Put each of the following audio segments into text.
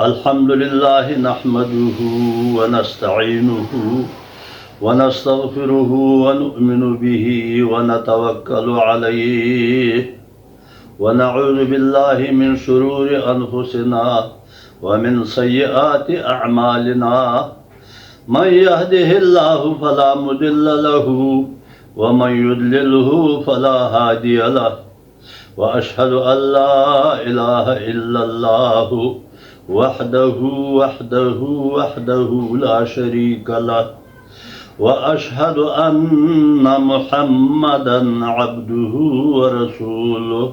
الحمد لله نحمده ونستعينه ونستغفره ونؤمن به ونتوكل عليه ونعوذ بالله من شرور أنفسنا ومن سيئات أعمالنا من يهده الله فلا مضل له ومن يضلله فلا هادي له وأشهد أن لا إله إلا الله وحده لا شريك له وأشهد أن محمدا عبده ورسوله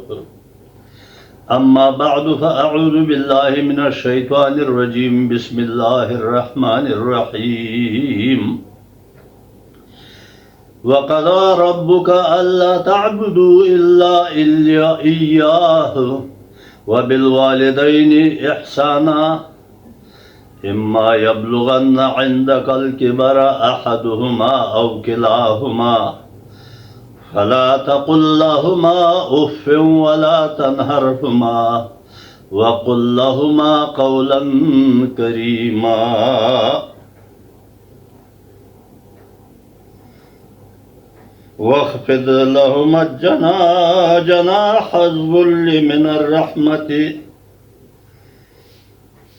أما بعد فأعوذ بالله من الشيطان الرجيم بسم الله الرحمن الرحيم وقضى ربك ألا تعبدوا إلا إياه وبالوالدين إحسانا إما يبلغن عندك الكبر أحدهما أو كلاهما فلا تقل لهما أف ولا تنهرهما وقل لهما قولا كريما واخفض لهما جناح الذل من الرحمة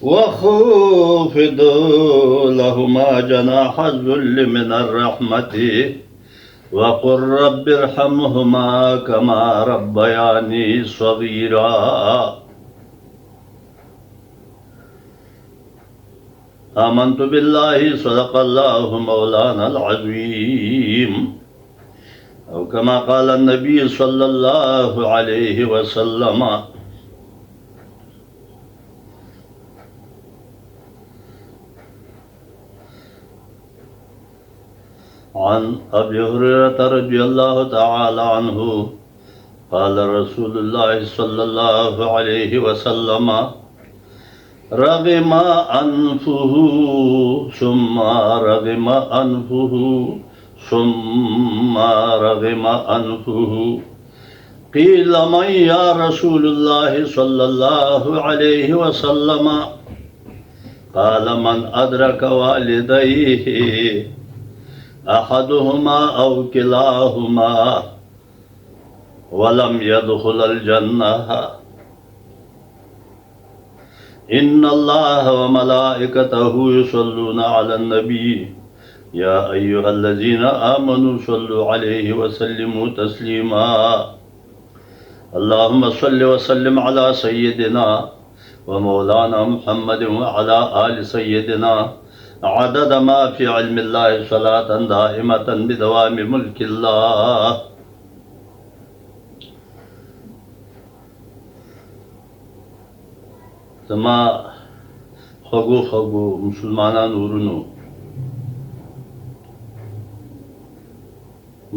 وخفض لهما جناح الذل من الرحمة وقل رب ارحمهما كما ربياني صغيرا آمنت بالله صدق الله مولانا العظيم أو كما قال النبي صلى الله عليه وسلم عن أبي هريرة رضي الله تعالى عنه قال رسول الله صلى الله عليه وسلم رغم أنفه ثم رغم أنفه ثم رغم أنفه قيل من يا رسول الله صلى الله عليه وسلم قال من أدرك والديه أحدهما أو كلاهما ولم يدخل الجنة إن الله وملائكته يصلون على النبي يا أيها الذين آمنوا صلوا عليه وسلموا تسليما اللهم صل وسلم على سيدنا ومولانا محمد وعلى آل سيدنا عدد ما في علم الله صلاة دائمة بدوام ملك الله زما خگو مسلمانان ورونو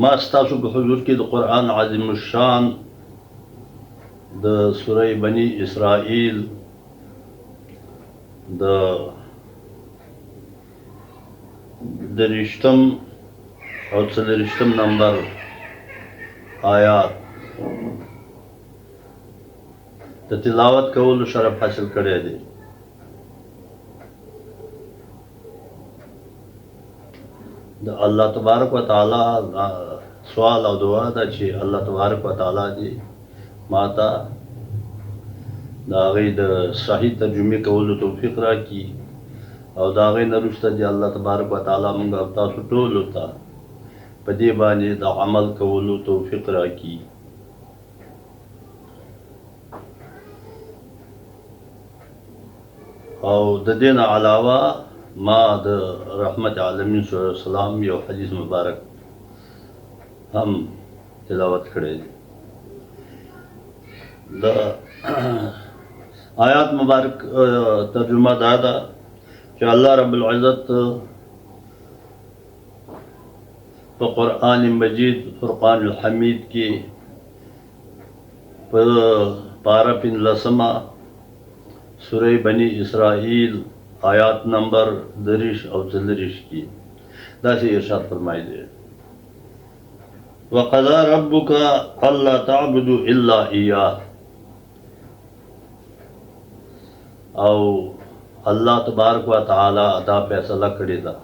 ما استاسو په حضور کې د قرآن عظیم الشان د سوره بنی اسرائیل د درشتم او څلرشتم نمبر آیات د تلاوت کولو شرف حاصل کړی دی د الله تبارک و تعالی سوال او دعا ده چې الله تبارک و تعالی دې ماته د هغې د صحیح ترجمې کولو توفیق راکړي او د هغې نه وروسته دې الله تبارک و تعالی موږ او تاسو ټولو ته په دې باندې د عمل کولو توفیق راکړي او د دې نه علاوه ما د رحمت عالمین صلی الله علیه وسلم یو حدیث مبارک هم تلاوت کړی دی د آیات مبارک ترجمه دا ده چې الله رب العزت په قرآن مجید فرقان الحمید کې په پاره 15 سوره بنی اسرائیل آیات نمبر 30 او 40 کی داسې ارشاد فرمایلی وقضى ربك الا تعبدوا الا اياه او الله تبارک و تعالی دا فیصله کړې ده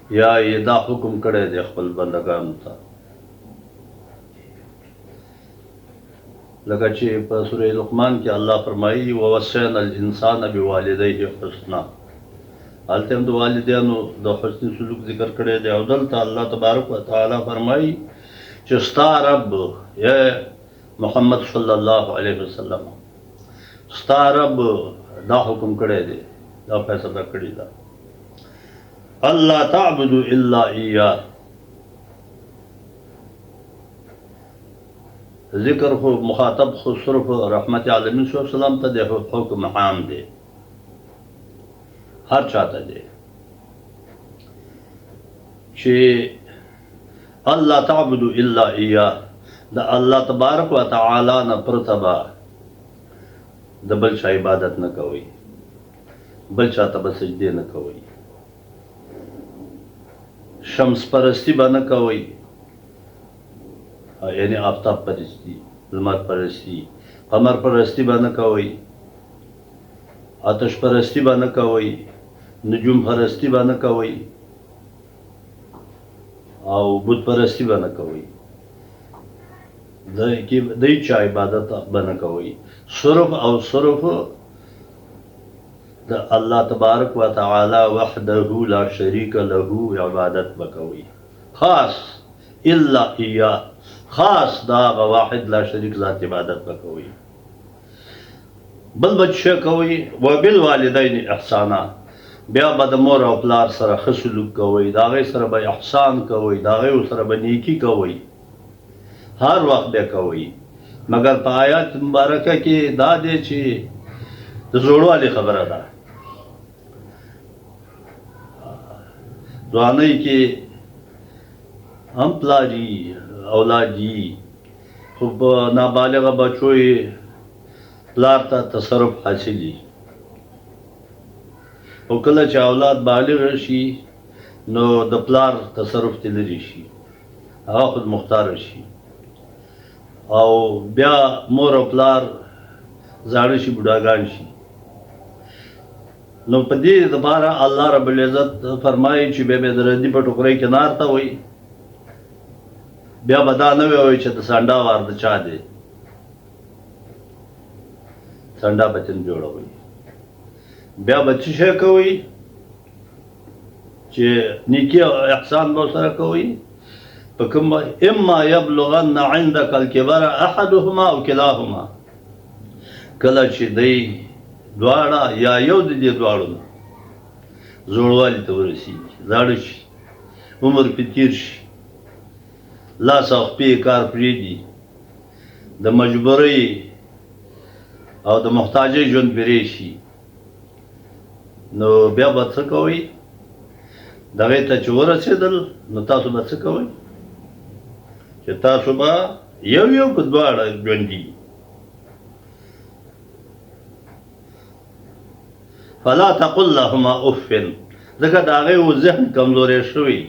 یا یې دا حکم کړی دی خپل بندګانو ته لکه چې په سورې لقمان کې الله فرمایي ووصینا الانسان بوالدیه حسنا هلته هم د والدینو د حسن سلوک ذکر کړی دی او دلته الله تبارک و تعالی فرمایي چې ستا رب یا محمد صلی الله علیه وسلم ستا رب دا حکم کړی دی دا فیصله کړې ده الله تعبدوا الا اياه ذکر خو مخاطب خو صرف رحمت عالمین صلی الله علیه وسلم ته د حکم عام دی هر چاته دی چې الله تعبدوا الا اياه د الله تبارک و تعالی نه پرتبه د بل چا عبادت نه کوي بل چاته به سجدې نه کوي شمس پرستی به نه کوي یعنی آفتاب پرستی لمر پرستی قمر پرستی به نه کوي آتش پرستی به نه کوي نجوم پرستی به نه کوي او بت پرستی به نه کوي د چا عبادت به نه کوي صرف او صرف د الله تبارک و تعالی وحده لا شریک له عبادت بکوي خاص الا اياه خاص دا واحد لا شریک ذات عبادت بکوي بل بچه کوي وبالوالدین احسانا بیا به د مور او پلار سره ښه سلوک کوئ د هغې سره به احسان کوئ د هغې سره به نیکي کوئ هر وخت به کوئ مګر په آیات مبارکه کې دا دی چې د زوړوالي خبره ده ځوانۍ کې هم پلاري اولادي خو په نابالغه بچو یې پلار ته تصرف حاصلي او کله چې اولاد بالغ شي نو د پلار تصرف ته لري شي هغه خود مختار شي او بیا مور او پلار زاړه شي بوډاګان شي نو په دې لپاره الله رب العزت فرمایي چې به د ردي په ټوکرۍ کې نار ته وي بیا به دا نه وي چې د سانډا وار د چا دی سانډا بچن جوړوي بیا به څه شی کوي چې نیکي او احسان به سره کوي په کوم اما یبلغن عندك الكبر احدهما او كلاهما کله چې دی دواړه یا یو د دې دواړو نه زوړوالي ته ورسېږي زاړه شي عمر پې تېر شي لاس او خپې کار پرېږدي د مجبورۍ او د محتاجۍ ژوند پرې شي نو بیا به څه کوئ دغې ته چې ورسېدل نو تاسو به څه کوئ چې تاسو به یو یو که دواړه ژوندي فلا تقل لهما اف ځکه د هغې و ذهن کمزوری شوی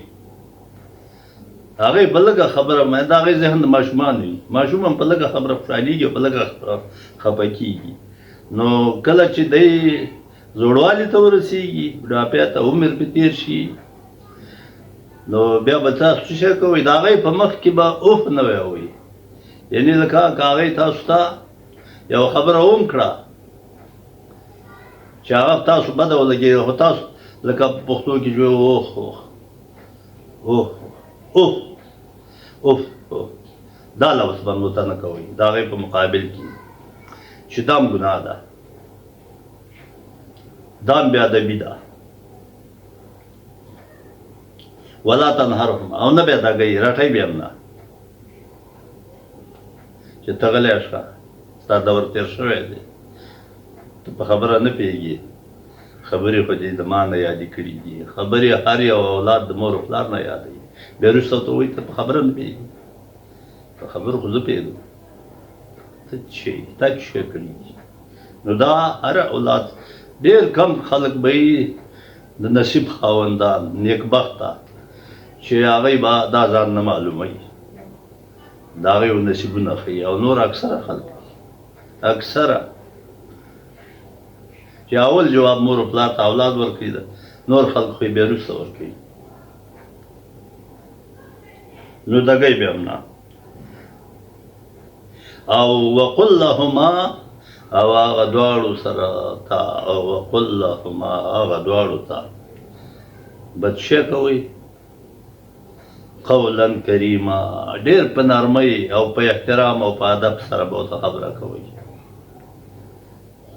هغې په لږه خبره د هغې ذهن د ماشومان وي ماشوم هم په لږه خبره خوشحالېږي او په لږه خبره خفه کېږي نو کله چې دی زوړوالي ته ورسېږي بوډاپۍ ته عمر پې تېر شي نو بیا به تاسو څه شی کوئ د هغې په مخ کې به اوف نه وایئ یعنې لکه که هغې تاسو ته یوه خبره وکړه چې هغه تاسو بده ولګېږي خو تاسو لکه په پښتو کې جو اوخ اوخ اوخ اوف اوف دا لفظ به ورته نه کوئ د هغې په مقابل کې چې دا هم ګناه ده دا هم بې ادبي ده ولا تنهرهم او نه بیا دګئ رټئ بیا هم نه چې ته غلی شه ستا دور تېر شوی دی ته په خبره نه پوهېږي خبرې خو دې د ما نه یادې کړي دي خبرې هر یو اولاد د مور و پلار نه یادوي بیا وروسته ورته وایي ته په خبره نه پوهېږي په خبرو خو زه پوهېږم ته څه تا څه شی کړي دي نو دا هر اولاد ډېر کم خلک به یې د نصیب خاوندان نیکبخته چې هغوی به دا ځان نه معلوموي د هغوی نصیبونه ښیي او نور اکثره خلک اکثره چې اول جواب مور او پلار ته اولاد ورکوي نور خلک خو یې بیا وروسته ورکوي نو دګی بیا هم نه او وقل لهما او هغه دواړو سره تا او وقل لهما هغه دواړو ته بدشي کوئ قولا کریما ډېر په نرمۍ او په احترام او په ادب سره به ورته خبره کوئ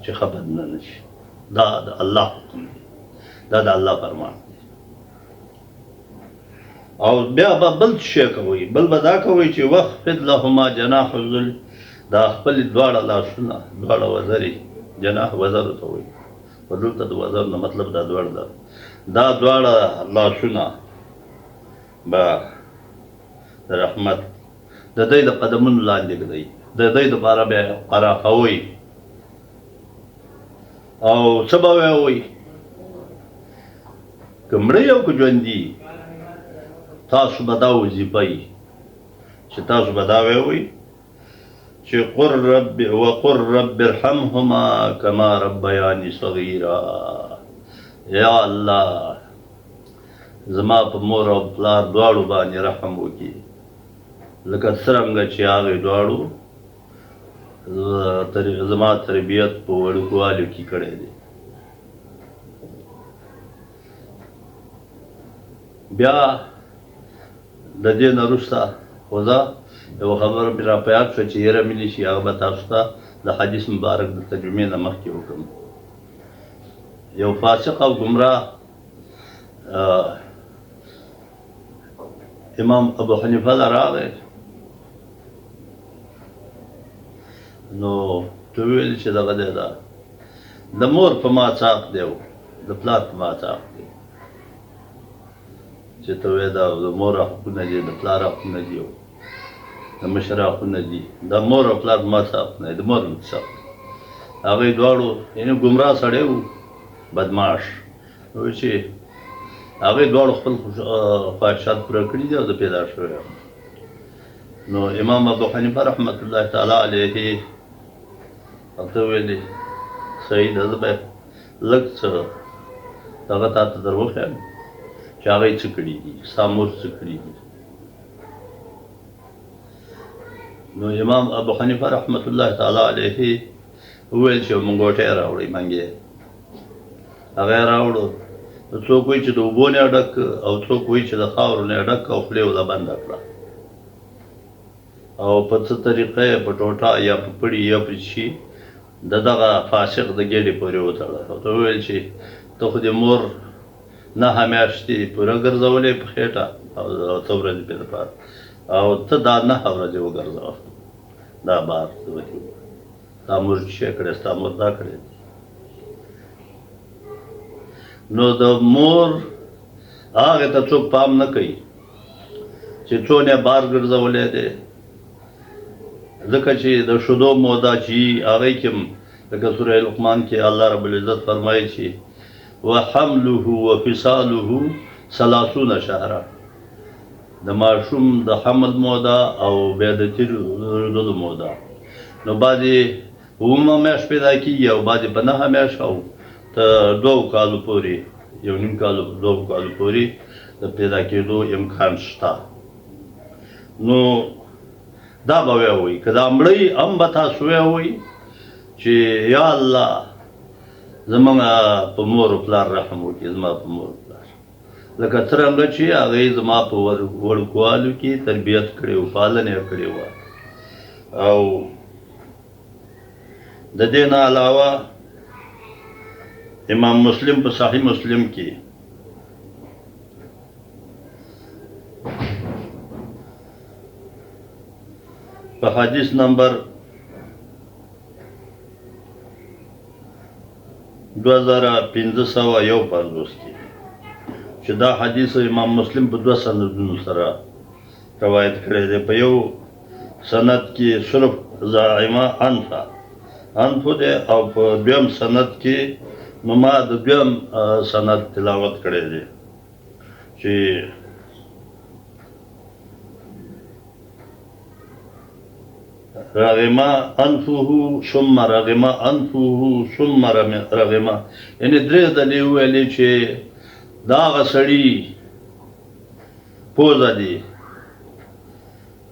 چې ښه بد نه نشي دا د الله حکم دی دا د الله فرمان دی او بیا به بل شی کوئ بل به دا کوئ چې واخفض لهما جناح الذل دا خپل دواړه لاسونه دواړه وزرې جناح وزرو ته وایي په دلته د وزر نه مطلب دا دواړه ده دا دواړه لاسونه به د رحمت د دوی د قدمونو لاندې ږدئ د دوی دپاره به یې قراخوئ او څه به وایئ که مړه یو که ژوندي تاسو به دا وظیفه یي چې تاسو به دا وایئ چې وقل رب ارحمهما کما ربیاني صغیرا یا الله زما په مور او پلار دواړو باندې رحم وکړي لکه څرنګه چې هغې دواړو زما تربیت په وړوکوالي کې کړی دی بیا د دې نه وروسته خو زه یو خبره مې را په یاد شوه چې یره ملي شي هغه به تاسو ته د حدیث مبارک د ترجمې نه مخکې وکړم یو فاسق او ګمراه امام ابو حنیفه ته راغی نو ته ویل چې دغه دی دا د مور په ما څاق دی د پلار په ما څاق دی چې ته وایې دا د مور حقونه دي د پلار حقونه دي د مشر حقونه دي د مور او پلار په ما څه حق نه دی د مور نه څه هغوی دواړو یعنې ګمراه سړی و بدماش وایي چې هغوی دواړو خپل خواهشات پوره کړي دي او زه پیدا شوی نو امام ابو حنیفه رحمت الله تعالی علیه ورته ویلې صحیح ده زه به لږ څه دغه تا ته در وښیم چې هغوی څه کړي دي ستا مور څه کړي دي نو امام ابو حنیفه رحمت الله تعالی علیه وویل چې منګوټی راوړئ منګې هغه یې راوړو څوک وایي چې د اوبو نه یې ډک او څوک وایي چې د خاورو نه یې ډک او خولې ورله بنده کړه او په څه طریقه یې په ټوټه یا په پړي یا په شي د دغه فاسق د ګېډې پورې وتړه او ته وویل چې ته خو د مور نهه میاشتې پوره ګرځولې په خېټه او څه ورځې پې دپاره او ته دا نهه ورځې وګرځوه دا بار ستا مور چې شی کړی ستا مور دا کړی نو د مور هغې ته څوک پام نه کوي چې څونه بار ګرځولی دی ځکه چې د شیدو موده چې وي هغې کې هم لکه سوره لقمان کې الله رب العزت فرمایي چې وحمله وفصاله 30 شهره د ماشوم د حمل موده او بیا د تیرېدلو موده نو بعضې اومه میاشت پیدا کېږي او بعضې په 9 میاشت او ته 2 کالو پورې 1.5 کالو 2 کالو پورې د پیدا کېدو امکان شته نو دا به وایئ که دا مړی هم به تاسو وایئ چې یا الله زموږ په مور و پلار رحم وکړي زما په مور و پلار لکه څرنګه چې هغوی زما په وړوکوالو کې تربیت کړې وه پالنه یې کړې وه او د دې نه علاوه امام مسلم په صحیح مسلم کې په حدیث نمبر 2551 کې چې دا حدیث امام مسلم په 2 سندونو سره روایت کړی دی په یو سند کې صرف زائمه انفو دی او په دویم سند کې نو ما د دویم سند تلاوت کړی دی چې رغم انفه ثم رغم انفه ثم رغم یعنی درې ځلې وویلې چې دا هغه سړي پوزه دی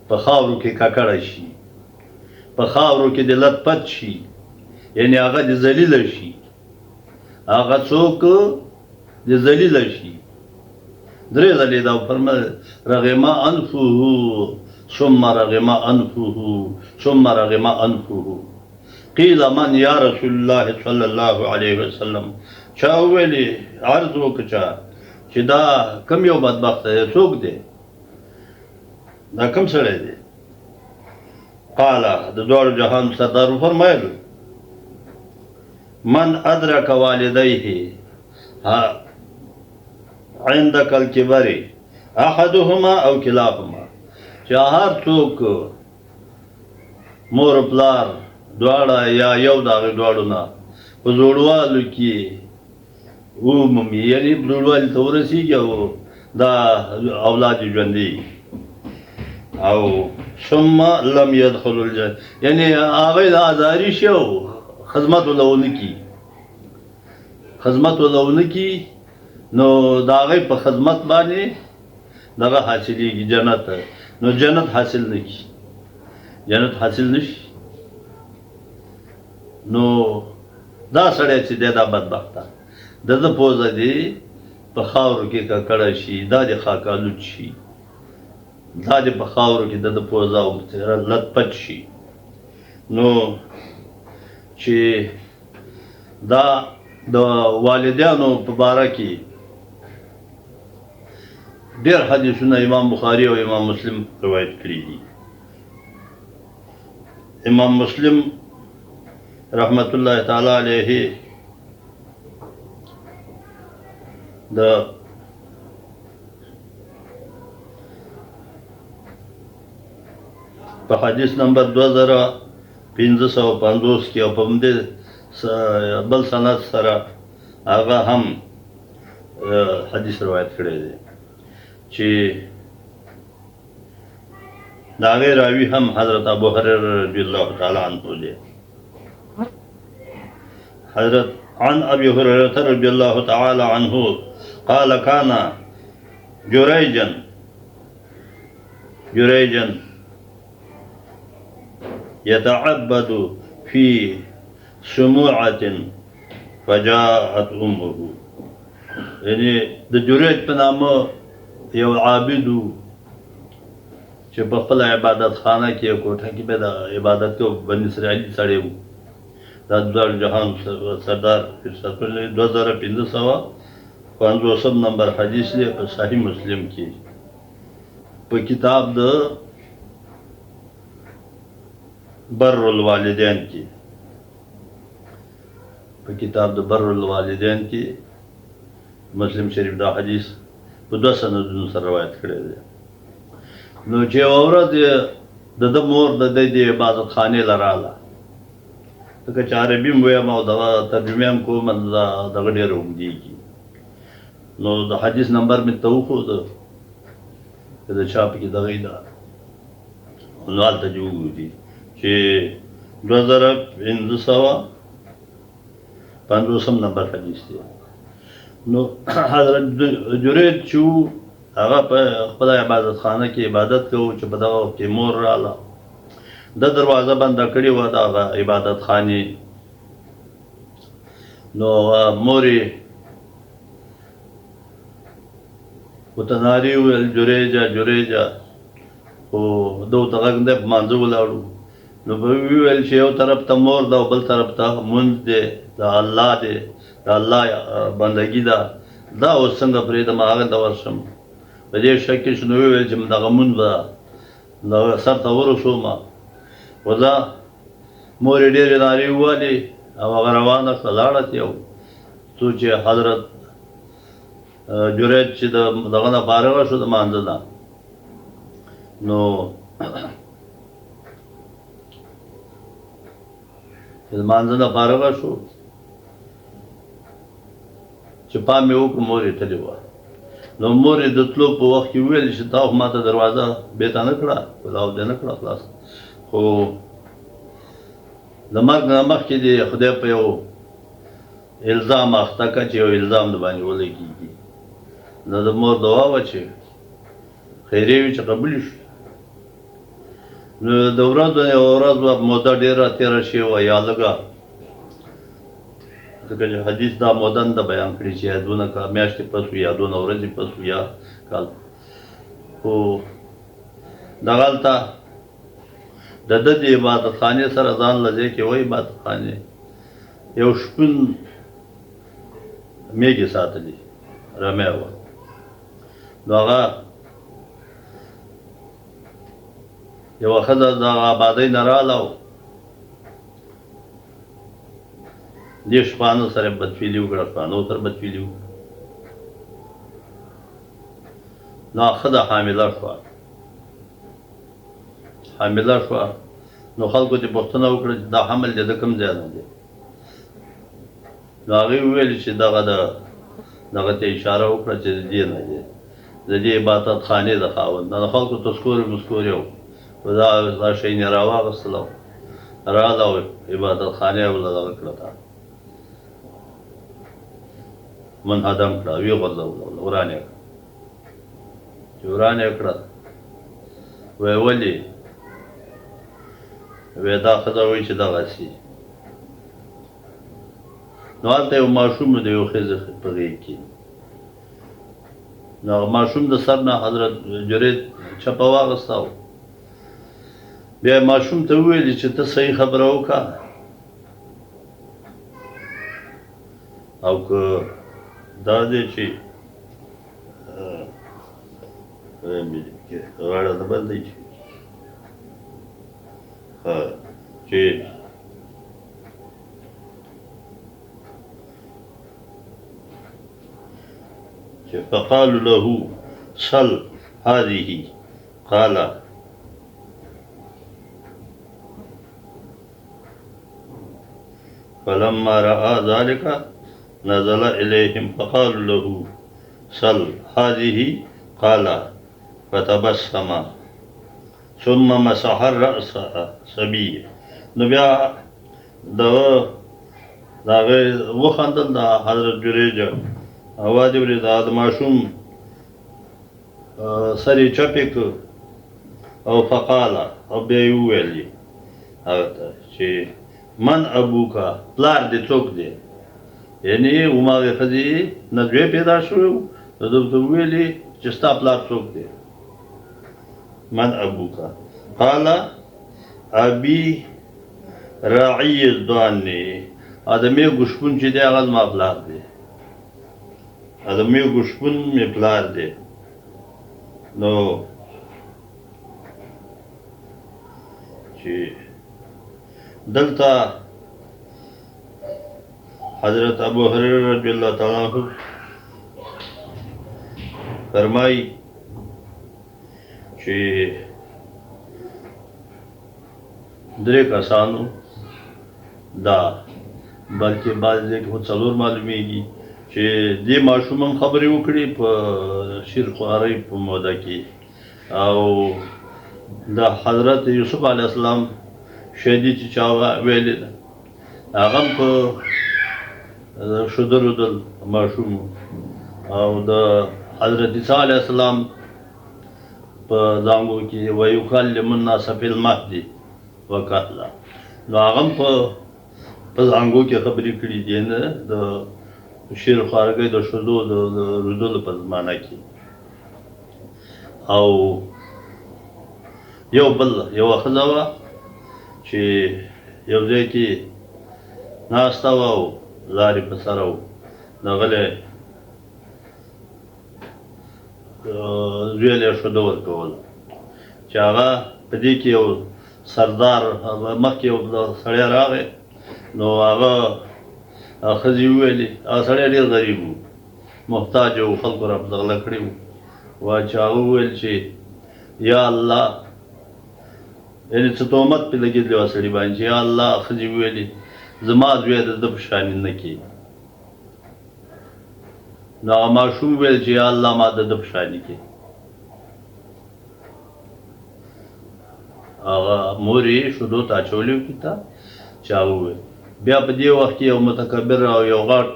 په خاورو کې ککړه شي، په خاورو کې د لت پت شي، یعنی هغه د ذلیله شي، هغه څوک د ذلیله شي. درې ځلې دا فرمایل رغم انفه ثم رغم انفه ثم رغم انفه. قیل من یا رسول الله صلی الله علیه وسلم، چا ویلي عرض وکړه چې دا کم یو بدبخت دی، څوک دی، دا کم سړی دی؟ قال د دواړو جهان سردار فرمایل من ادرک والدیه عندك الكبر احدهما او كلاهما، چې هر څوک مور پلار دواړه یا یو د هغې دواړو نه په زوړوالو کې ومومي، یعنې زوړوالي ته ورسېږي او دا اولاد یې ژوندي او ثم لم يدخل الجنة، یعنی هغه د ازاري شي او خدمت ولې ونه کي، خدمت ولې ونه کي، نو د هغې په خدمت باندې دغه حاصلېږي جنت، نو جنت حاصل نه کي، جنت حاصل نشي. نو دا سړی چې دی دا بدبخته د ده پوزه دی په خاورو کې ککړه شي، دا د خاکالود شي، دا د په خاورو کې د ده پوزه او لت پت شي. نو چې دا د والدینو په باره کې ډېر حدیثونه امام بخاري او امام مسلم روایت کړي دي. امام مسلم رحمت الله تعالی علیه د په حدیث نمبر 2550 کې او په همدې بل سند سره هغه هم حدیث روایت کړی دی چې د هغې راوي هم حضرت ابو هريره رضی الله تعالی عنه دی. حضرت عن ابي هريره رضي الله تعالى عنه قال كان جريجا يتعبد في سموعة فجاءت امه، یعنی د جریج په نامه یو عابد و چې په خپله عبادت خانه کې کوټه کې به د عبادت کوي، بني اسرائیلي سړی و. دا دواړو جهان سردار 2550 نمبر حدیث دی په صحیح مسلم کې په کتاب د بر الوالدین کې، په کتاب د بر الوالدین کې مسلم شریف دا حدیث په 2 سندونو سره روایت کړی دی. نو چې یوه ورځ د ده مور د دی د عبادت خانې له راغله، ځکه چې عربي م ویم او دغه ترجمې هم کوم، دغه ډېره اوږدېږي. نو د حدیث نمبر مې ته وښوده چې د چا پکې دغه ده، نو هلته دې وګوري چې 2550 نمبر حدیث دی. نو حضرت جریج چې و هغه په خپله عبادت خانه کې عبادت کوو چې په دغه وخت کې مور راغله، د دروازه بنده کړې وه د هغه عبادت خانې. نو مور یې ورته نارې وویل جریجه، خو ده ورته غږ دی په مانځه ولاړو. نو به وویل چې یو طرف ته مور ده او بل طرف ته مونځ دی، د الله دی، د الله بندګي ده، دا اوس څنګه پرېږدم هغه ته ورشم. په دې شک کې شو، نو وویل چې دغه مونځ به سر ته ورسوم. خو دا مور یې ډېرې نارې ووهلې او هغه روانه کړه، لاړه یو څو چې حضرت جریج چې دغه نه فارغه شو د مانځه نه، نو د مانځه نه فارغه شو چې پام یې وکړو مور یې تلې وه. نو مور یې د تلو په وخت کې وویل چې تا خو ما ته دروازه بېرته نه کړه، کلاو دې نه کړه خلاص، خو د مرګ نه مخکې دې خدای په یو الزام اخته کړه چې یو الزام د باندې ولګېږي. نو د مور دعا وه چې خیرې وي چې قبول شي. نو د ورځو یوه ورځ به موده ډېره تېره شوې وه یا لږه، ځکه چې حدیث دا موده نه ده بیان کړې چې یا 2 میاشتې پس وي یا 2 ورځې پس وي یا کال. خو دغلته د ده د عبادتخانې سره ځان له ځای کې وایي عبادتخانې یو شپون میږې ساتلي رمې وه. نو هغه یوه ښځه د آبادۍ نه راغله او دې شپانه سره بدفعلي وکړه، شپانو سره بدفعلي وکړه. نو ښځه حامله شوه. نو خلکو دې پوښتنه وکړه چې دا حمل دی د کوم ځای نه دی. نو هغې وویل چې دغه ته اشاره وکړه چې د دې نه دی، د دې عبادت خانې د خاوند. د خلکو تسکورې مسکورې و، دا شی یې راواغېستله راغله او عبادت خانې یې دغه کړه، منهدم کړه، ویې غورځوله، وران یې کړه. چې وران یې کړه وی ولې؟ وی دا ښځه وایي چې دغسې. نو هلته یو ماشوم د یو ښځې په غېږ کې. نو هغه ماشوم د سر نه حضرت جرید چپه واغېسته او بیا یې ماشوم ته وویلې چې ته صحیح خبره وکړه او که دا دی چې غاړه نه بندوي چې فقالوا له سل هذه قال فلما رأى ذلك نزل إليهم فقالوا له سل هذه قال فتبسم ثم مسح الرأس صبي. نو بیا دغه وخندل د حضرت جریج اواز یې ورېد، د ماشوم سر یې چپې کړ او فقاله او بیا یې وویل هغه ته چې من ابوکا، پلار دې څوک دی؟ یعنې هماغې ښځې نه دوی پیدا شوی و، نو ده ورته وویلې چې ستا پلار څوک دی؟ من ابوکا قال ابي راعي الضان، د میږو شپون چې دی هغه زما پلار دی، د میږو شپون مې پلار دی. نو چې دلته حضرت ابو هريره رضی الله تعالی عنہ فرمایي چې 3 کسانو دا بلکې بعض ځای کې خو 4 معلومیږي چې دې ماشوم هم خبرې وکړي په شیرخوارۍ په موده کې، او د حضرت یوسف علیه السلام شهیدي چې چا ویلې ده هغه هم په شودرو د ماشوم، او د حضرت عیسی علیه السلام په زانګو کې ویکلم الناس فی المهد وکهلا، نو هغه هم په زانګو کې خبرې کړي دي نه د شیرخوارګۍ د ښځو د رودلو په زمانه کې. او یوه ښځه وه چې یو ځای کې ناسته وه او لارې په سره و، دغلی زوی یې ښځه ورکوله چې هغه په دې کې یو سردار مخکې یو سړی راغی، نو هغه ښځې وویلې، هغه سړی ډېر غریب و، محتاج و، خلکو را په غله کړي وو، چې هغه وویل چې یا الله، یعنې څه تهمت پرې لګېدلی وه سړي باندې چې یا الله، ښځې وویلې زما زوی د ده په شانې نه کړي. نو هغه ماشوم وویل چې یا الله ما د ده په شانې کړي. هغه مور یې شودو ته اچولی و کتاب چې هغه وویل. بیا په دې وخت کې یو متکبر او یو غټ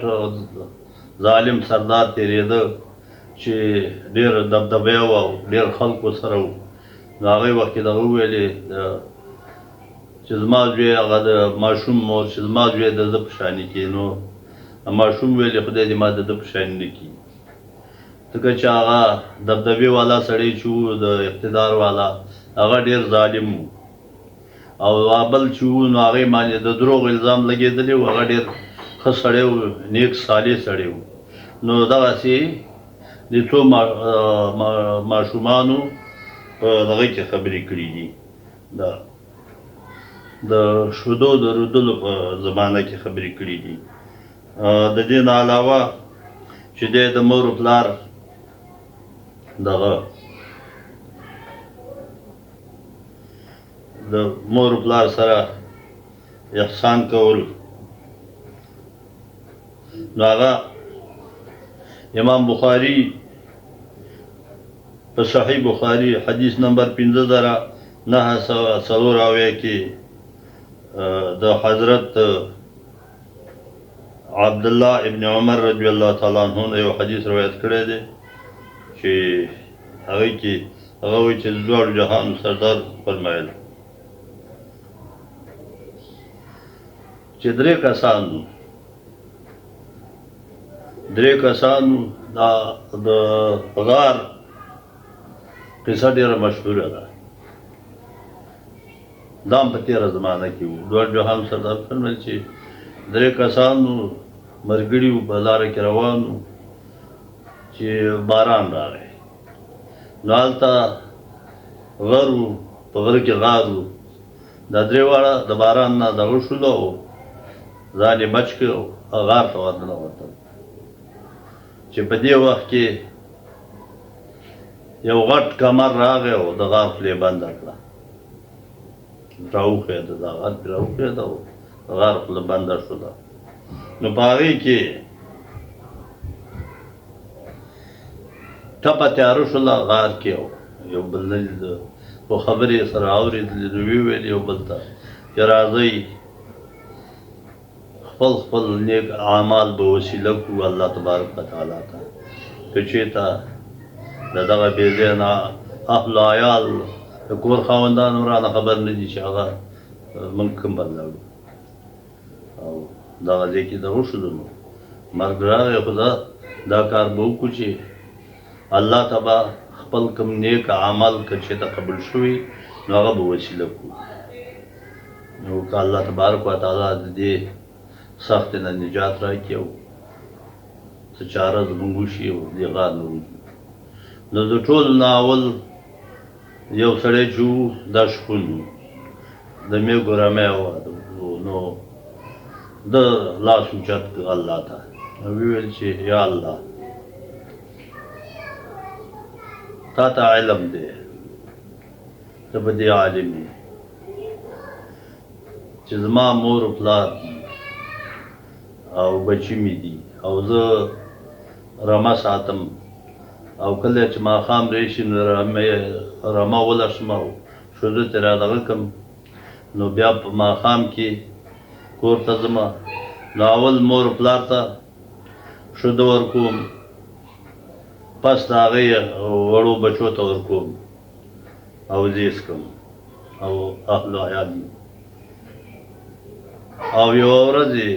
ظالم سردار تېرېده چې ډېر دبدبه یې وه او ډېر خلکو سره و. نو هغې وخت کې دغه وویلې چې زما زوی هغه د ماشوم مور چې زما زوی د ده په شانې کې. نو ماشوم ویلې خدای دې ما د ده په شانې نه کړي، ځکه چې هغه دبدبې والا سړی چې و د اقتدار والا هغه ډېر ظالم و، او بل چې و نو هغې باندې د دروغ الزام لګېدلی و. هغه ډېر ښه سړی و، نیک صالح سړی و. نو دغسې د څو ماشومانو په دغه کې خبرې کړي دي، د شیدو د رودلو په زمانه کې خبرې کړي دي. د دې نه علاوه چې دی د مور و پلار دغه د مور و پلار سره احسان کول، نو هغه امام بخاري په صحیح بخاري حدیث نمبر 5994 کې د حضرت عبدالله ابن عمر رضی الله تعالی عنہ یو حدیث روایت کړی دی چې هغه کې هغه وایي چې دواړو جهانو سردار فرمایل چې درې کسانو د غار قصه ډېره مشهوره ده، دا هم په تېره زمانه کې وو. دواړو جهانو سردار فرمایل چې درې کسانو ملګري وو، په لاره کې روان وو چې باران راغی. نو هلته غر وو، په غره کې غار وو. دا درې واړه د باران نه دغه شول او ځان یې بچ کړ او غار ته ورننوتل. چې په دې وخت کې یو غټ کمر راغی او د غار خوله یې بنده کړه، راوخېده، دا غر پرې راوخېده او غار خوله بنده شوله. نو په هغې کې ټپه تیاره شوله غار کې، یو بل نه لیده، خو خبرې یې سره اورېدلې. نو ویې ویل یو بل ته چې راځئ خپل نیک اعمال به وسیله کړو الله تبارک وتعالی ته، که چېرته د دغه بې ځایه نه اهل عیال د کور خاوندان هم رانه خبر نه دي چې هغه موږ کوم بدلاړو. او دغه ځای کې دغه شولو، نو مرګ راغی. خو دا کار به وکړو چې الله ته به خپل کوم نیک عمل که چېرته قبول شوي نو هغه به وسیله کړو. نو که الله تبارک وتعالی د دې سختې نه نجات راکړي او څه چاره زموږ وشي او دې غار نه وځو. نو د ټولو نه اول یو سړی چې و دا شپون و، د میږو رمی وه. نو د لاس اوچت کړ الله ته، ویل چې یا الله تا ته علم دی، ته به دې عالم یې چې زما مور و پلار دي او بچي مې دي او زه رمه ساتم، او کله چې ماښام راشي نو رمه ولړسم او ښځو ترې رادغه کړم. نو بیا په ماښام کې کور ته ځم، نو اول مور پلار ته ښځه ورکوم، پس د هغې وړو بچو ته ورکوم او زه یې څښم او اهل عیال مې. او یوه ورځ یې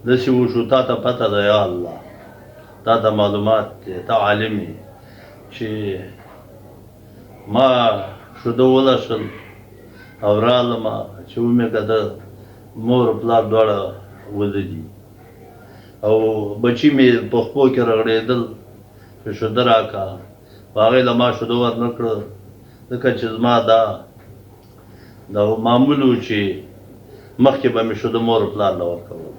داسې وشو، تا ته پته ده یا الله، تا ته معلومات دی، ته عالم یې چې ما ښځه ولړشل او رالم چې ومې که د مور پلار دواړه وده دي او بچي مې په خپو کې رغړېدل چې ښځه راکړه. په هغې له ما ښځه ورنه کړه، ځکه چې زما دا معمول و چې مخکې به مې ښځه مور پلار له ورکول.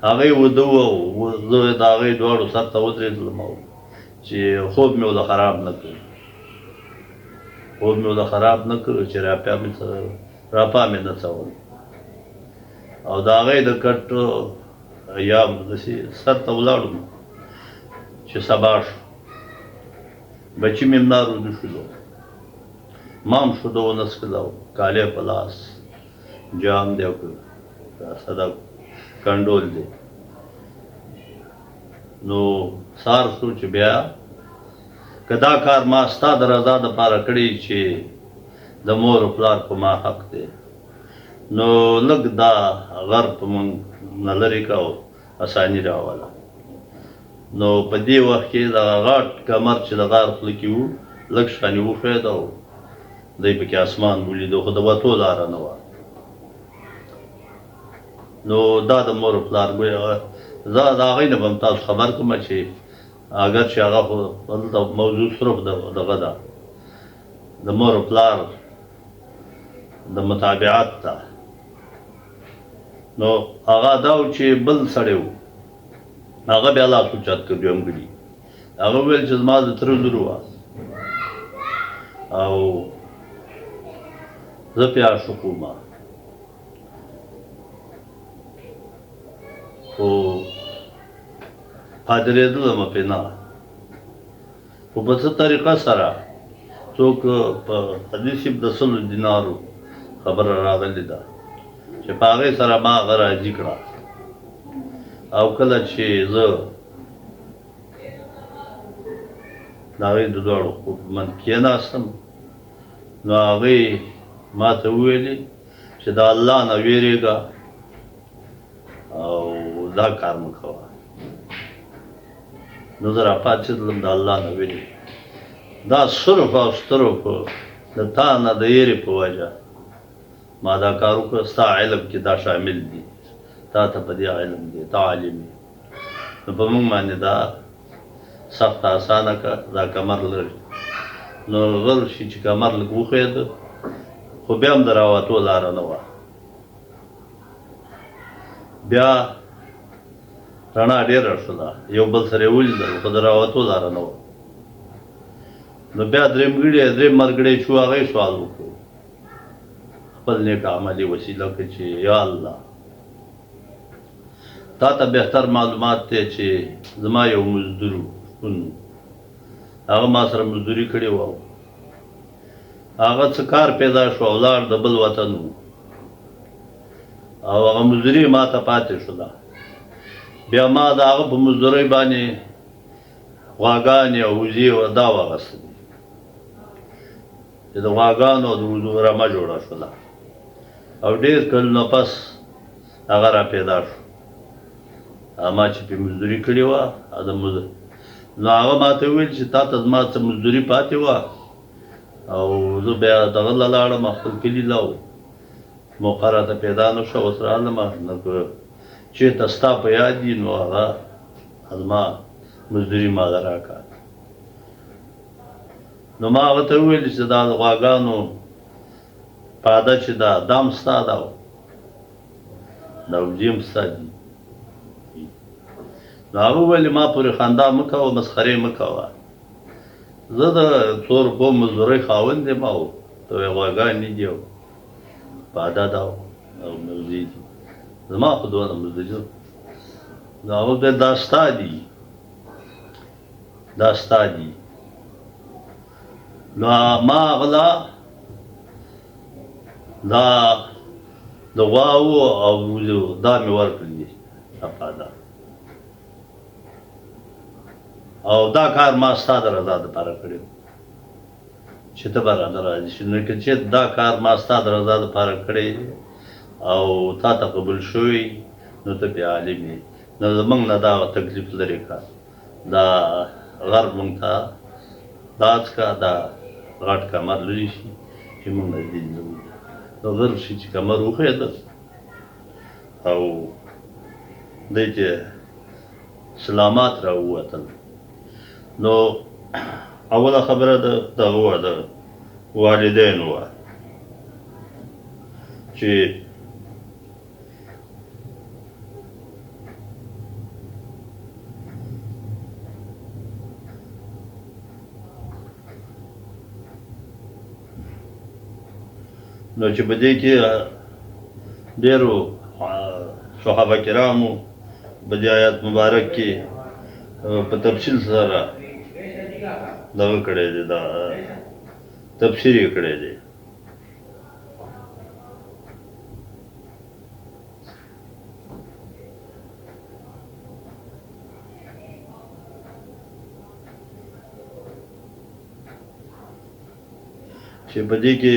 هغې وده وه او زه د هغې دواړو سر ته ودرېدلم او چې خوب مې ورله خراب نه کړ، خوب مې ورله خراب نه کړ چې راپا مې نه څول. او د هغې د کټ یا داسې سر ته ولاړم چې سبا شو، بچي مې هم ناروغ شولو، ما هم ښځه ونه څښله او کالی په لاس جام دی او صدا کنډول دی. نو سار شو چې بیا که دا کار ما ستا د رضا دپاره کړی چې د مور و پلار په ما حق دی، نو لږ دا غر په مونږ نه لرې که او اساني راوله. نو په دې وخت کې دغه غټ کمر چې د غار خوله کې وو لږ شانې وښوید او دی پکې اسمان ولیدو، خو د وتو لاره نه وه. نو دا د مور و پلار ګویا زه د هغوی نه به هم تاسو خبر کړم چې اگر چې هغه خو دلته موضوع صرف دغه ده د مور و پلار د متابعت ده. نو هغه دا و چې بل سړی و، هغه بیا لاس اوچت کړ دویمګړي. هغه وویل چې زما د تره لور وه او زه پې عاشق وم، خو پادرېدلم پې نه. خو په څه طریقه سره څوک په حدیث کې د 100 دینارو خبره راغلې ده چې په هغې سره ما هغه راضي کړه. او کله چې زه د هغې د دواړو په منځ کېناستم نو هغې ما ته وویلې چې د الله نه ویرېږه او دا کار مه کوه. نو زه راپاڅېدلم د الله نه ویرېږم. دا صرف او صرف د تا نه د یېرې په وجه ما دا کار وکړه. ستا علم کې دا شامل دي، تا ته په دې علم دی، تا عالم یې. نو په موږ باندې دا سخته اسانه کړه، دا کمر لري. نو غر شي چې کمر لږ وښویېده خو بیا هم د راوتو لاره نه وه. بیا رڼا ډېره شوله، یو بل سره یې ولیدل خو د راوتو لاره نه وه. نو بیا درېم مرګړی شو، هغه یې سوال وکړو خپل نیک عملي وسیله کړه چې یا الله تا ته بهتر معلومات دی چې زما یو مزدور شپون هغه ما سره مزدوري کړې وه، هغه څه کار پیدا شو او لاړ د بل وطن و او هغه مزدوري ما ته پاتې شوله. بیا ما د هغه په مزدورۍ باندې غواګانې او وزې دا واغېستلې چې د غواګانو او د وزو رمه جوړه شوله او ډېر کلونه پس هغه را پیدا شو. ما چې پې مزدوري کړې وه نو هغه ما ته وویل چې تا ته زما څه مزدوري پاتې وه او زه بیا دغه له لاړم خپل کلي له موقع راته پیدا نه شوه. اوس رالم نو که چېرته ستا په یاد دي نو هغه زما مزدوري ما له راکړه. نو ما هغه ته وویل چې دا د غواګانو پاده چې دا هم ستا ده او دا وزې هم ستا دي. نو هغه وویل ما پورې خندا مه کوه، مسخرې مه کوه، زه د 100 روپو مزدورۍ خاوند یم او ته وایې غواګانې دي او پاده ده او وزې دي، زما خو دونه مزدوري ده. نو هغه وویل دا ستا دي، دا ستا دي. نو ما غلا دا د غواوو او وزو دا مې ورکړي دي پاده او دا کار ما ستا د رضا دپاره کړی چې ته به رانه راضي شي. نو که چېرته دا کار ما ستا د رضا دپاره کړی او تا ته قبول شوی نو ته پې عالم یې. نو زموږ نه دا تکلیف لرې کړه، دا غر مونږ ته داڅ کړه، دا غټ کمر لرې شي چې مونږ نه دین نه وي. نو غر شي چې کمر وښویېده او دی چې سلامات را ووتل. نو اوله خبره د دغه وه د والدینو وه چې نو چې په دې کې ډېرو صحابه کرامو په دې آیات مبارک کې په تفصیل سره دغه کړی دی، دا تفسیر یې کړی دی. چې په دې کې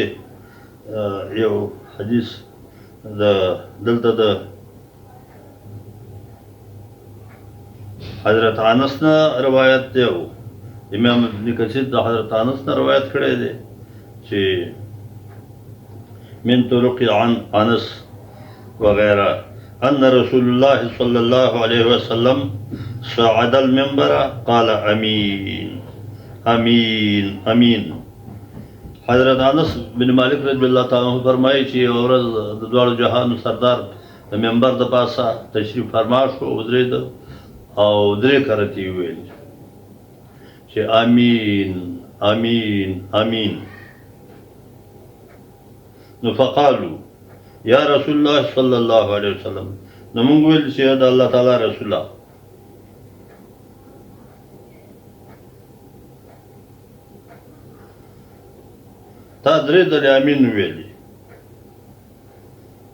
یو حدیث دلته د حضرت انس نه روایت دی او امام ابن کثیر د حضرت انس نه روایت کړی دی چې من طرق عن انس وغيره ان رسول الله صلى الله عليه وسلم صعد المنبر قال امين امين امين. حضرت انس بن مالک رضی الله تعالی عنہ فرمایي چې اورز د دوه جهان سردار د منبر د پاسه تشریف فرما شو ودرېد او درې کرتی ویل چې امين امين امين. نو فقالوا یا رسول الله صلی الله علیه وسلم، نو موږ ویل چې دا الله تعالی رسول الله تا درې د امین ویلي.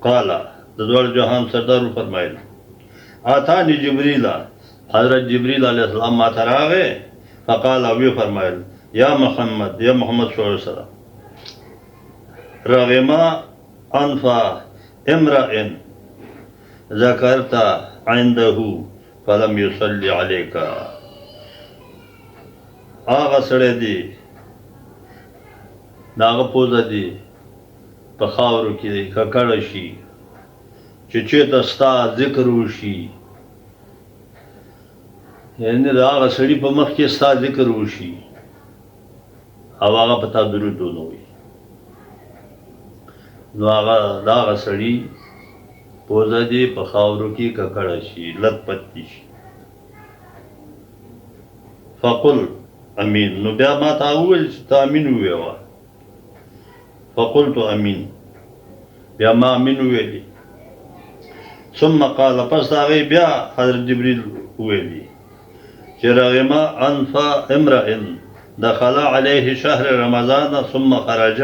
قال د دوه جهان سردار فرمایل اتانی جبريل، حضرت جبريل علیہ السلام ما ته راغی فقال وی فرمایل یا محمد یا محمد صلی الله علیه وسلم رغم انف امرئ ذکرت عنده فلم يصلي عليك. هغه سړی دی داغه پوزه دی په خاورو کې ککړ شي چې چېرته ستا ذکر وشي، یعنی د هغه سړي په مخ کې ستا ذکر وشي او هغه په تا درود ونه وایي، نو هغه د هغه سړي پوزه دی په خاورو کې ککړه شي، لت پت شي. فقل امین، نو بیا ما ته وویل چې ته امین ووایه. فقلت امین، بیا ما امین وویلي. ثم قال، پس د هغې بیا حضرت جبریل وویلي چې رغم انف امرئ دخل علیه شهر رمضان ثم خرج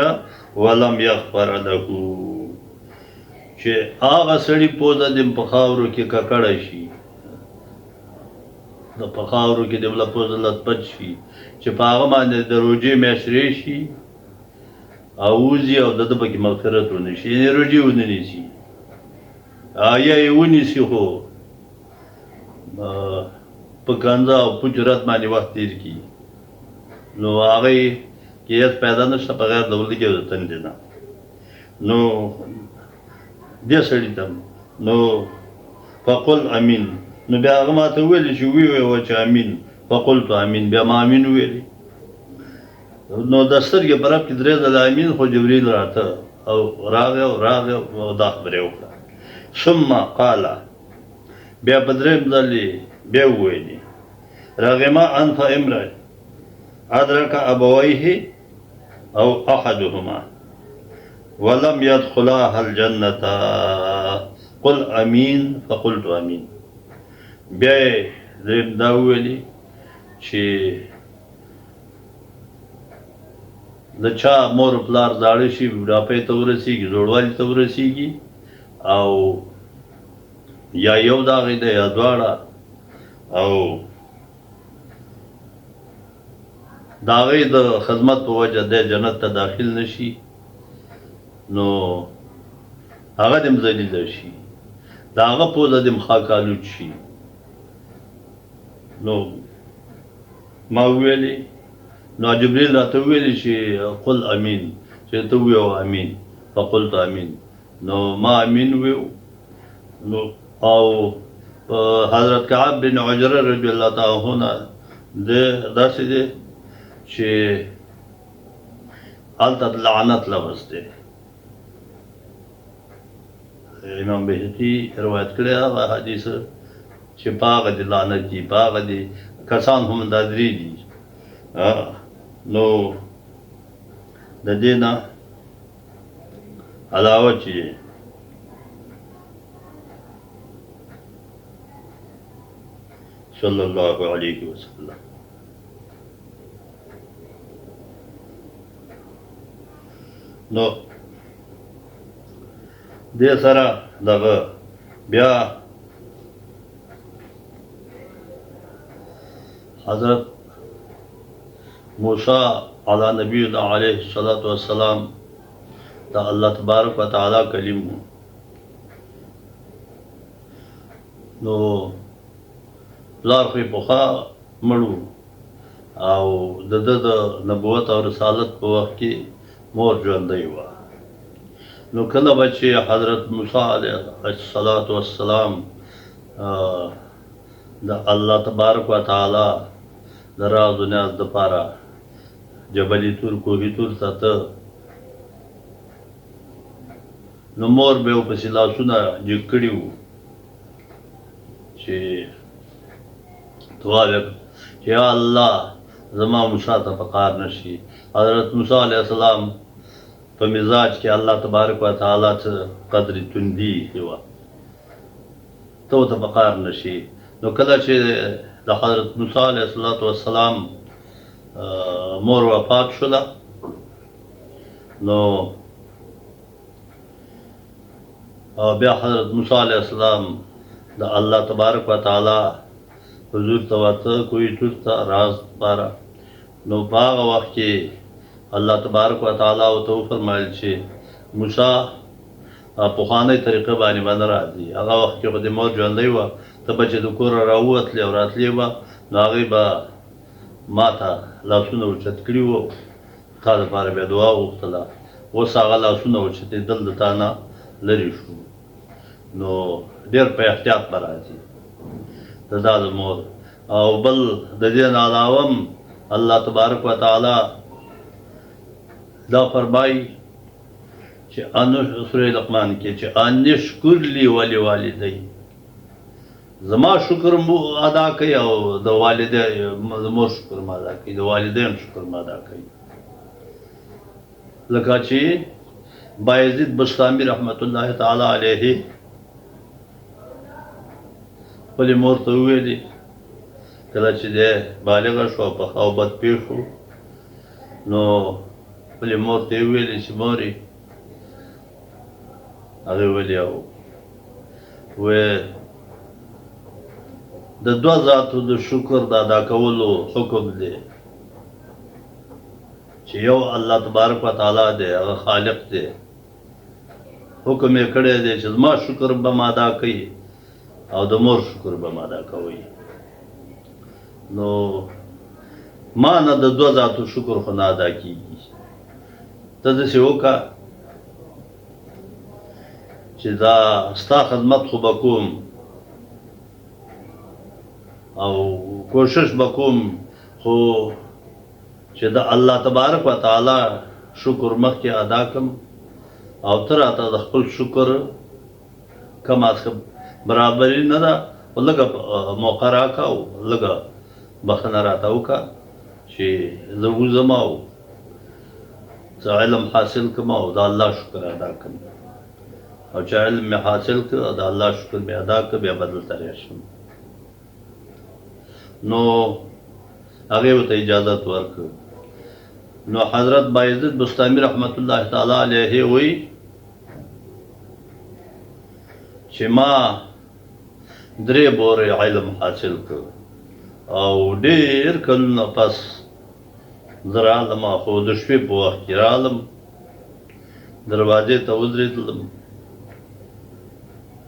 ولم یغفر له، چې هغه سړي پوزه د په خاورو کې ککړه شي، د په خاورو کې د بله پوزه لتپت شي چې په هغه باندې د روژې میاشت راشي او وځي او د ده پکې مغفرت ونه شي، یعنې روژې ونه نیسي یا یې ونیسي خو په کنځه او پوچ رد باندې وخت تېر کړي، نو هغې کې هېڅ پیدا نه شته په غیر د ولږې او د تندې نه. نو دې سړي ته نو فقل امین، نو بیا هغه ما ته وویلې چې ووایه چې امین. فقلت امین، بیا ما امین وویلې. نو د سترګې په رب کې درې ځله امین، خو جبریل راته او راغی او دا خبرې وکړه. ثم قال، بیا په درېیم ځل یې بیا وویلې رغم انف امرئ ادرک ابویه او احدهما ولم يدخلاها الجنة قل امین. فقلت امین، بیا یې درېیم دا وویلې چې د چا مور پلار زاړه شي، بوډاپۍ ته ورسېږي، زوړوالي ته ورسېږي، او یا یو د هغې ده یا دواړه، او د هغې د خدمت په وجه دی جنت ته داخل نه شي، نو هغه دې هم ذلیله شي، د هغه پوزه دې هم خاک آلود شي. نو ما وویلې، نو جبریل راته وویلې چې قل امین، چې ته ووایه امین. فقلت امین، نو ما امین ویو. نو او حضرت کعب بن عجره رضی الله تعالی عنہ داسې دی چې هلته لعنت لفظ دی، امام بهقي روایت کړی هغه حدیث چې په هغه دې لعنت دي، په هغه دې کسان هم دا درې دي. نو د دې نه علاوه چې صلی الله علیه وسلم نو دې سره دغه بیا حضرت موسی علی نبینا علیه الصلاۃ والسلام دا الله تبارک و تعالی کلیم وو. نو پلار خو یې پخوا مړ وو او د ده د نبوت او رسالت په وخت کې مور ژوندۍ وه. نو کله به چې حضرت موسی علیه الصلاۃ والسلام د الله تبارک و تعالی د راز و نیاز دپاره جبل طور کوهي طور ته ته نو مور به یې ورپسې لاسونه جګ کړي وو چې دعا وکړه چې یا الله زما موسی ته په کار نه شي. حضرت موسی علیه السلام په مزاج کې الله تبارک و تعالی څه قدر تندي وه، ته ورته په کار نه شي. نو کله چې د حضرت موسی علیه السلام مور وفات شوله نو بیا حضرت موسی علیه السلام د الله تبارک و تعالی حضور ته ورته کوهي طور ته راز دپاره. نو په هغه وخت کې الله تبارک و تعالی ورته وفرمایل چې موسی پخوانۍ طریقه باندې به نه راځي. هغه وخت کې خو د مور ژوندۍ وه، ته به چې د کوره راووتلې او راتلې به نو هغوی به ما ته لاسونه اوچت کړي وو، تا دپاره بیا دعا وغوښتله. اوس هغه لاسونه اوچتېدل د تا نه لرې شو، نو ډېر په احتیاط به راځي د دا د مور. او بل د دې نه علاوه هم الله تبارک و تعالی دا فرمایي چې سورې لقمان کې چې ان اشکر لی ولوالدی، زما شکر مو ادا کوي او د مور شکر مو ادا کوي، د والدین شکر مو ادا کوي. لکه چې بایزید بسطامي رحمت الله تعالی علیه خپلې مور ته وویلې کله چې دی بالغه شو او په ښه او بد پېښ شو نو خپلې مور ته یې وویلې چې مورې هغې ویلې وایي د دوه ذاتو د شکر د ادا کولو حکم دی چې یو الله تبارک و تعالی دی، هغه خالق دی، حکم یې کړی دی چې زما شکر به م ادا کوي او د مور شکر به م ادا کوئ. نو ما نه د دوه ذاتو شکر خو نه ادا کېږي. ته داسې وکړه چې دا ستا خدمت خو به کوم او کوشش به کوم، خو چې د الله تبارک و تعالی شکر مخکې ادا کړم او ته راته د خپل شکر کم از کم برابري نه ده، خو لږه موقع راکړه او لږه بخښنه راته وکړه چې زه وځم او څه علم حاصل کړم او د الله شکر ادا کړم، او چې علم مې حاصل کړ او د الله شکر مې ادا کړ بیا به دلته راشم. نو هغې ورته اجازت ورکړ. نو حضرت بایزید بسطامي رحمت الله تعالی علیه وایي چې ما 3 بورې علم حاصل کړ او ډېر کلونه پس زه رالم، خو د شپې په وخت کې رالم، دروازې ته ودرېدلم،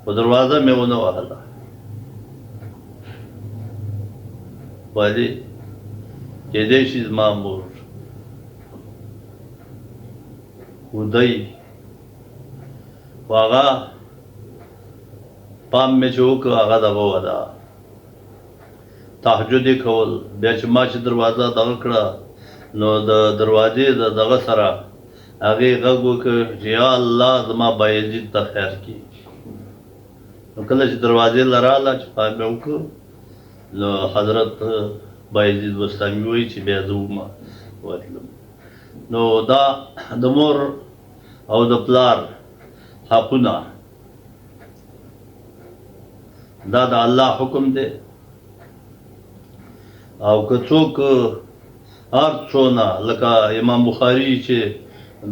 خو دروازه مې ونه وهله. ولې کېدی شي زما مور ودی خو هغه پام مې چې وکړ هغه دغه وه ده تهجد یې کول. بیا چې ما چې دروازه دغه کړه نو د دروازې د دغه سره هغې غږ وکړ چې یا الله زما بایزید ته خیر کړي. نو کله چې دروازې له راله چې پام مې وکړ نو حضرت بایزید بسطامي وایي چې بیا زه ورتلم. نو دا د مور او د پلار حقونه دا د الله حکم دی، او که څوک هر څونه لکه امام بخاري چې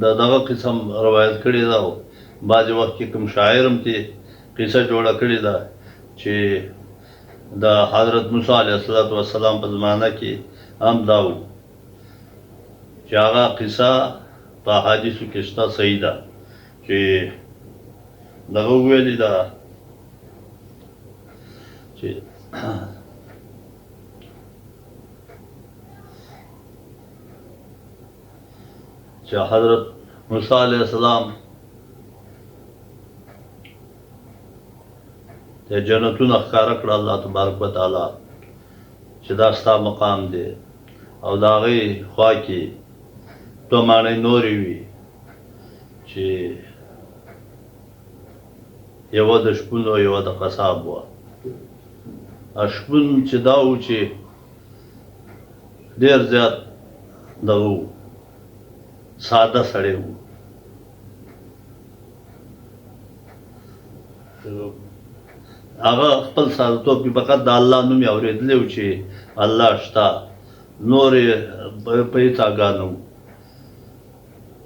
دغه قسم روایت کړې ده او بعضې وخت کې کوم شاعر هم ترې قصه جوړه کړې ده چې د حضرت موسی علیه السلام په زمانه کې هم دا و چې هغه قصه په حدیثو کې شته صحیح ده چې دغه ویلي ده چې حضرت موسی علیه السلام ته جنتونه ښکاره کړه الله تبارک وتعالی چې دا ستا مقام دی او د هغې خوا کې دوه ماڼۍ نورې وي چې یوه د شپون او یوه د قصاب وه شپون چې دا و چې ډېر زیات دغه و ساده سړی و هغه خپل سادهتوب کې فقط د الله نوم یې اورېدلی و چې الله شته نور یې په هېڅ آګاه نه و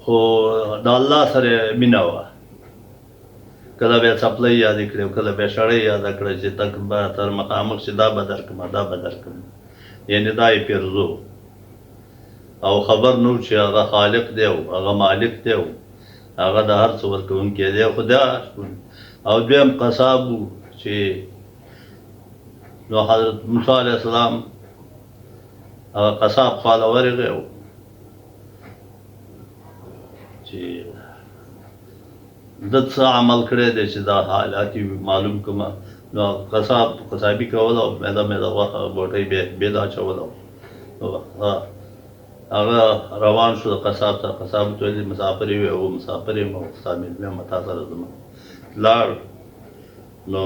خو د الله سره یې مینه وه کله بیا څپلۍ یادې کړې او کله بیا شړۍ یاده کړه چې تک به تر مخامخ چې دا به درکړم دا به درکړم یعنې دا یې پیرزو او خبر نه و چې هغه خالق دی او هغه مالک دی او هغه د هر څه ورکوونکی دی خو دا او دویم قصاب و چې نو حضرت موسی علیه السلام هغه قصاب خواله ورغی و چې ده څه عمل کړی دی چې دا حالات معلوم کړم نو قصابي کوله او میده میده غوښه بوټۍ بېد اچوله هغه روان شو د قصاب سره قصاب ورته ویل مسافر یې او مسافر یم او ستا مېلمه یم تا سره ځم لاړ نو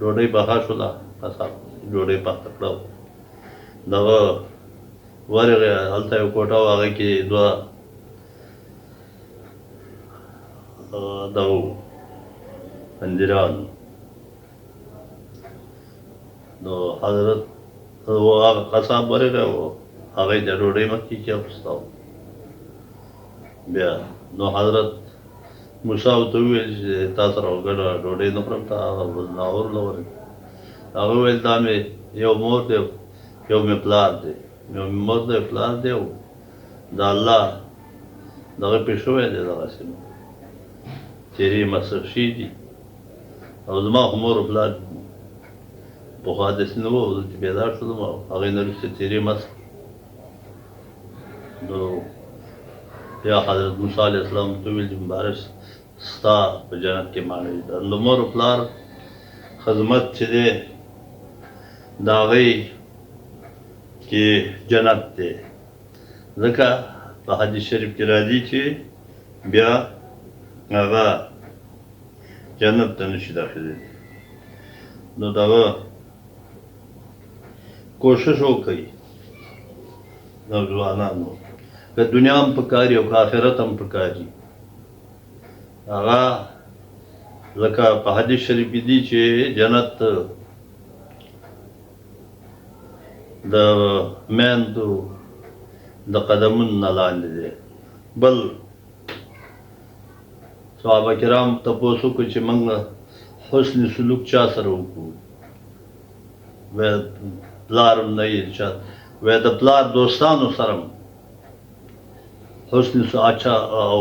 ډوډۍ پخه شوله قصاب ډوډۍ پخه کړه دغه ورغی هلته یو کوټه و هغه کې دوه دغه بندیان نو حضرت هغه قصاب ورغی و هغه د ډوډۍ مخکې کېناستو بیا نو حضرت موسی ورته وویل چې تا سره ګډه ډوډۍ نه خورم تا هغه ناور نه ورغی هغه وویل دا مې یو مور دی یو مې پلار دی یو مې مور دی پلار دی او د الله دغه پې شوی دی دغسې تیرې مصرف شوي دي او زما خو مور او پلار پخوا داسې نه وو زه چې بیدار شولم او هغې نه وروسته تیرې مصرف نو یا حضرت موسی علیه السلام ته ویل چې مبارک ستا په جنت کې ماڼۍ ده د مور او پلار خدمت چې دی د هغې کې جنت دی ځکه په حدیث شریف کې راځي چې بیا هغه جنت ته نشي داخلېدلی نو دغه کوشش وکړئ نوجوانانو که دنیا هم پکاري او که آخرت هم پکاري هغه لکه په حدیث شریف کې دي چې جنت د میندو د قدمونو نه لاندې دی بل صحابه کرام تپوس وکړو چې موږ حسن سلوک چا سره وکړو وی پلار هم نه یې چا وی د پلار دوستانو سره حسن اچھا او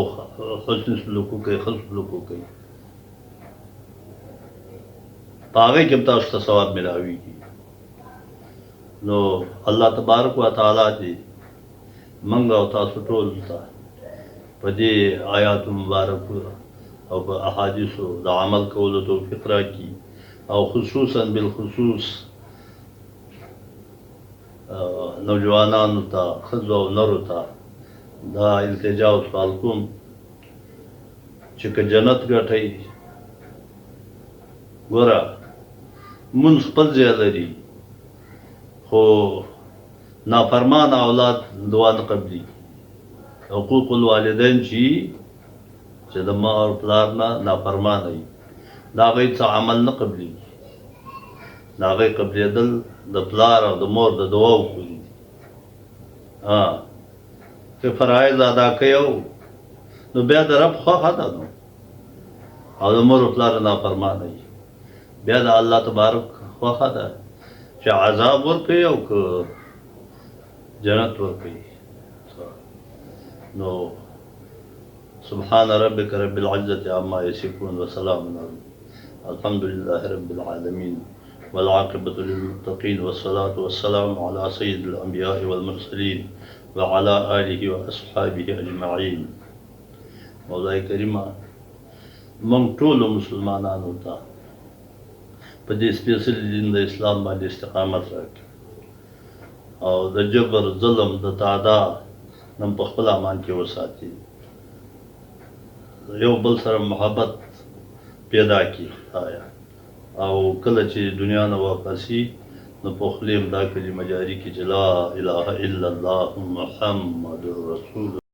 حسن سلوک وکړئ ښه سلوک وکړئ په هغې کې هم تاسو ته ثواب میلاویږي نو الله تبارک وتعالی دې موږ او تاسو ټول ته په دې آیاتو مبارکو او په احادیثو د عمل کولو توفیق راکړي او خصوصا بالخصوص نوجوانانو ته ښځو او نرو ته دا التجا او سوال کوم چې که جنت ګټئ ګوره مونځ خپل ځای لري خو نافرمان اولاد دعا نه قبلېږي حقوق الوالدین چې د ما او پلار نه نافرمانه وي د هغوی څه عمل نه قبلېږي د هغوی قبلېدل د پلار او د مور د دعاو پورې دي که فرایض ادا کوي نو بیا د رب خوښه ده نو او د مور او پلار نافرمانه وي بیا د الله تبارک خوښه ده چې عذاب ورکوي او که جنت ورکوي नो सुब्हान रब्बिक रब्बिल इज्जति अम्मा यसिफून व सलामुन अल्हम्दुलिल्लाहि रब्बिल आलमीन वल आक़िबतु लिल मुत्तक़ीन वस्सलातु वस्सलामु अला सय्यिदिल अंबिया'i वल मुरसलीन व अला आलिहि व अस्हाबिहि अजमईन। मौलाए करीमा मंग टोलो मुसलमानानो ता په دې سپېڅلي دین د اسلام باندې استقامت راکړي او د جبر ظلم د تعدا نن په خپل امان کې وساتي، یو بل سره محبت پیدا کړي. آیا او کله چې دنیا نه واپسي نو په خپل دا کلمه جاری کړي چې لا اله الا الله محمد رسول